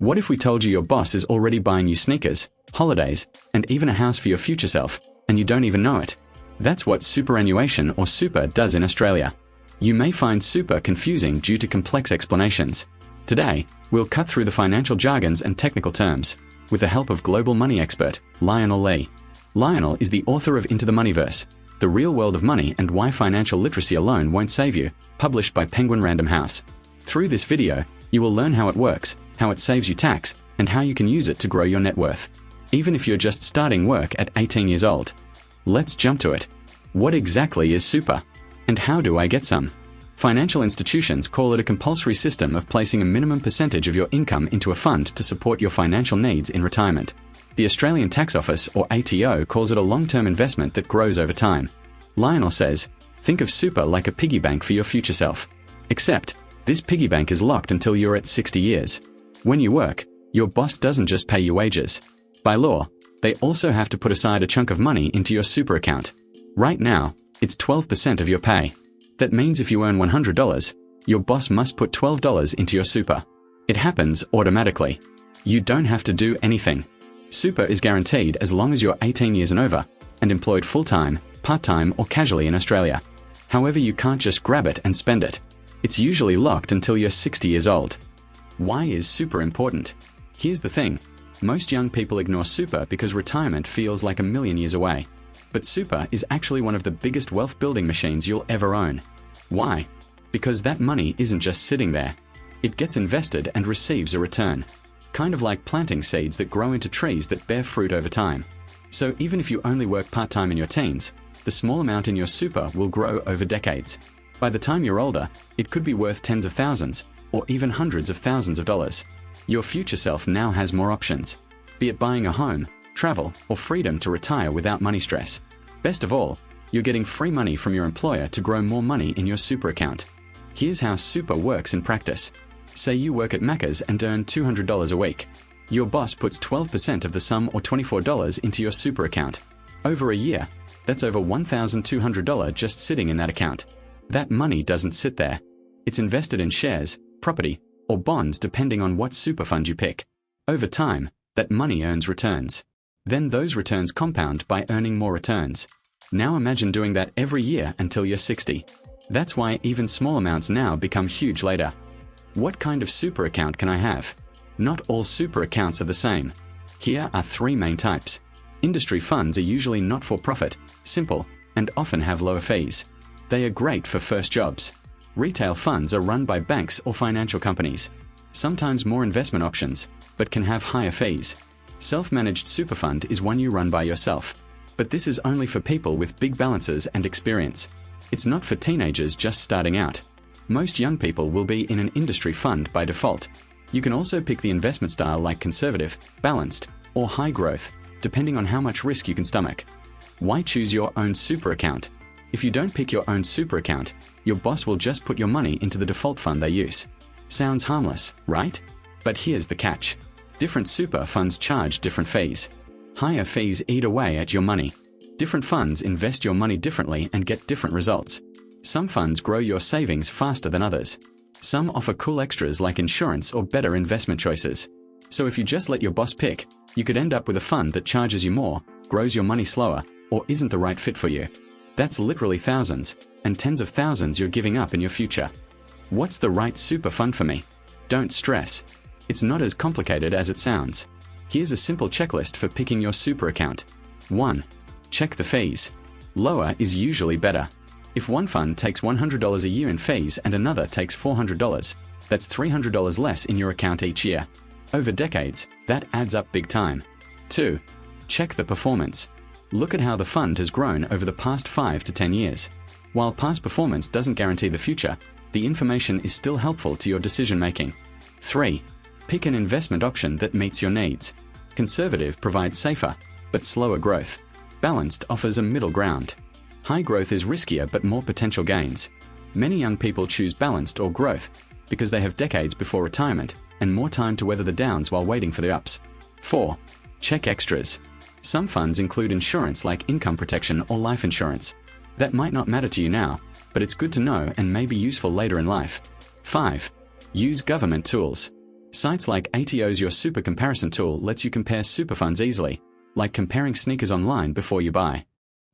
What if we told you your boss is already buying you sneakers, holidays, and even a house for your future self, and you don't even know it? That's what superannuation or super does in Australia. You may find super confusing due to complex explanations. Today, we'll cut through the financial jargons and technical terms, with the help of global money expert, Lionel Lee. Lionel is the author of Into the Moneyverse, The Real World of Money and Why Financial Literacy Alone Won't Save You, published by Penguin Random House. Through this video, you will learn how it works, how it saves you tax, and how you can use it to grow your net worth, even if you're just starting work at 18 years old. Let's jump to it. What exactly is super? And how do I get some? Financial institutions call it a compulsory system of placing a minimum percentage of your income into a fund to support your financial needs in retirement. The Australian Tax Office, or ATO, calls it a long-term investment that grows over time. Lionel says, think of super like a piggy bank for your future self. Except, this piggy bank is locked until you're at 60 years. When you work, your boss doesn't just pay you wages. By law, they also have to put aside a chunk of money into your super account. Right now, it's 12% of your pay. That means if you earn $100, your boss must put $12 into your super. It happens automatically. You don't have to do anything. Super is guaranteed as long as you're 18 years and over, and employed full-time, part-time, or casually in Australia. However, you can't just grab it and spend it. It's usually locked until you're 60 years old. Why is super important? Here's the thing. Most young people ignore super because retirement feels like a million years away. But super is actually one of the biggest wealth-building machines you'll ever own. Why? Because that money isn't just sitting there. It gets invested and receives a return. Kind of like planting seeds that grow into trees that bear fruit over time. So even if you only work part-time in your teens, the small amount in your super will grow over decades. By the time you're older, it could be worth tens of thousands, or even hundreds of thousands of dollars. Your future self now has more options, be it buying a home, travel, or freedom to retire without money stress. Best of all, you're getting free money from your employer to grow more money in your super account. Here's how super works in practice. Say you work at Macca's and earn $200 a week. Your boss puts 12% of the sum, or $24, into your super account. Over a year, that's over $1,200 just sitting in that account. That money doesn't sit there. It's invested in shares, property, or bonds depending on what super fund you pick. Over time, that money earns returns. Then those returns compound by earning more returns. Now imagine doing that every year until you're 60. That's why even small amounts now become huge later. What kind of super account can I have? Not all super accounts are the same. Here are three main types. Industry funds are usually not-for-profit, simple, and often have lower fees. They are great for first jobs. Retail funds are run by banks or financial companies. Sometimes more investment options, but can have higher fees. Self-managed super fund is one you run by yourself. But this is only for people with big balances and experience. It's not for teenagers just starting out. Most young people will be in an industry fund by default. You can also pick the investment style like conservative, balanced, or high growth, depending on how much risk you can stomach. Why choose your own super account? If you don't pick your own super account, your boss will just put your money into the default fund they use. Sounds harmless, right? But here's the catch. Different super funds charge different fees. Higher fees eat away at your money. Different funds invest your money differently and get different results. Some funds grow your savings faster than others. Some offer cool extras like insurance or better investment choices. So if you just let your boss pick, you could end up with a fund that charges you more, grows your money slower, or isn't the right fit for you. That's literally thousands, and tens of thousands you're giving up in your future. What's the right super fund for me? Don't stress. It's not as complicated as it sounds. Here's a simple checklist for picking your super account. 1. Check the fees. Lower is usually better. If one fund takes $100 a year in fees and another takes $400, that's $300 less in your account each year. Over decades, that adds up big time. 2. Check the performance. Look at how the fund has grown over the past 5 to 10 years. While past performance doesn't guarantee the future, the information is still helpful to your decision-making. 3. Pick an investment option that meets your needs. Conservative provides safer, but slower growth. Balanced offers a middle ground. High growth is riskier but more potential gains. Many young people choose balanced or growth because they have decades before retirement and more time to weather the downs while waiting for the ups. 4. Check extras. Some funds include insurance like income protection or life insurance. That might not matter to you now, but it's good to know and may be useful later in life. 5. Use government tools. Sites like ATO's Your Super Comparison Tool lets you compare super funds easily, like comparing sneakers online before you buy.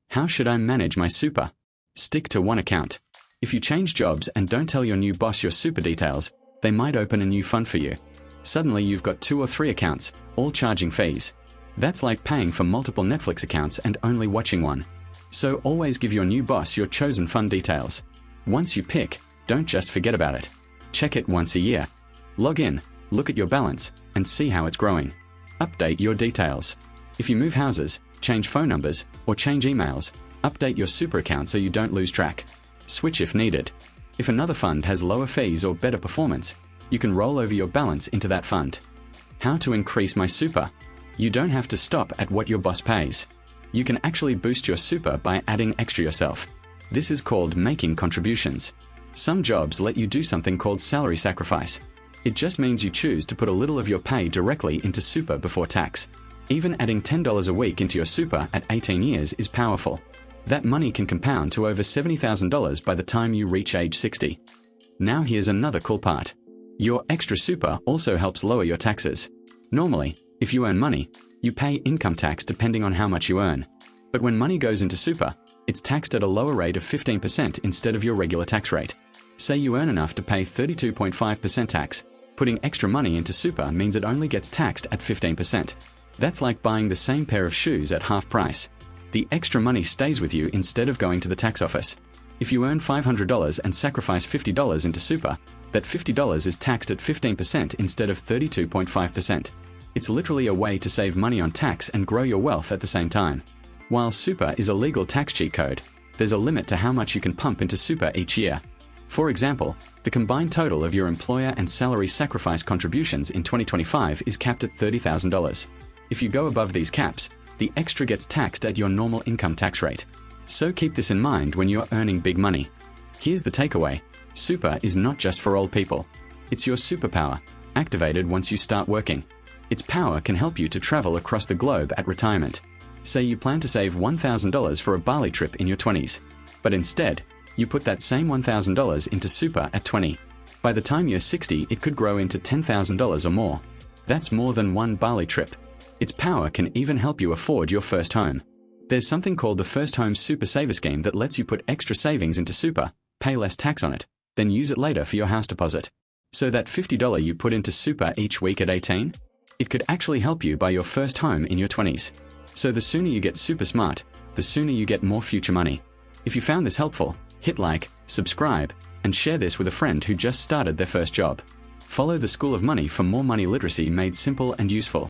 How should I manage my super? Stick to one account. If you change jobs and don't tell your new boss your super details, they might open a new fund for you. Suddenly you've got 2 or 3 accounts, all charging fees. That's like paying for multiple Netflix accounts and only watching one. So always give your new boss your chosen fund details. Once you pick, don't just forget about it. Check it once a year. Log in, look at your balance, and see how it's growing. Update your details. If you move houses, change phone numbers, or change emails, update your super account so you don't lose track. Switch if needed. If another fund has lower fees or better performance, you can roll over your balance into that fund. How to increase my super? You don't have to stop at what your boss pays. You can actually boost your super by adding extra yourself. This is called making contributions. Some jobs let you do something called salary sacrifice. It just means you choose to put a little of your pay directly into super before tax. Even adding $10 a week into your super at 18 years is powerful. That money can compound to over $70,000 by the time you reach age 60. Now here's another cool part. Your extra super also helps lower your taxes. Normally, if you earn money, you pay income tax depending on how much you earn. But when money goes into super, it's taxed at a lower rate of 15% instead of your regular tax rate. Say you earn enough to pay 32.5% tax. Putting extra money into super means it only gets taxed at 15%. That's like buying the same pair of shoes at half price. The extra money stays with you instead of going to the tax office. If you earn $500 and sacrifice $50 into super, that $50 is taxed at 15% instead of 32.5%. It's literally a way to save money on tax and grow your wealth at the same time. While super is a legal tax cheat code, there's a limit to how much you can pump into super each year. For example, the combined total of your employer and salary sacrifice contributions in 2025 is capped at $30,000. If you go above these caps, the extra gets taxed at your normal income tax rate. So keep this in mind when you're earning big money. Here's the takeaway. Super is not just for old people. It's your superpower, activated once you start working. Its power can help you to travel across the globe at retirement. Say you plan to save $1,000 for a Bali trip in your 20s, but instead, you put that same $1,000 into super at 20. By the time you're 60, it could grow into $10,000 or more. That's more than one Bali trip. Its power can even help you afford your first home. There's something called the First Home Super Saver Scheme that lets you put extra savings into super, pay less tax on it, then use it later for your house deposit. So that $50 you put into super each week at 18? It could actually help you buy your first home in your 20s. So the sooner you get super smart, the sooner you get more future money. If you found this helpful, hit like, subscribe, and share this with a friend who just started their first job. Follow the School of Money for more money literacy made simple and useful.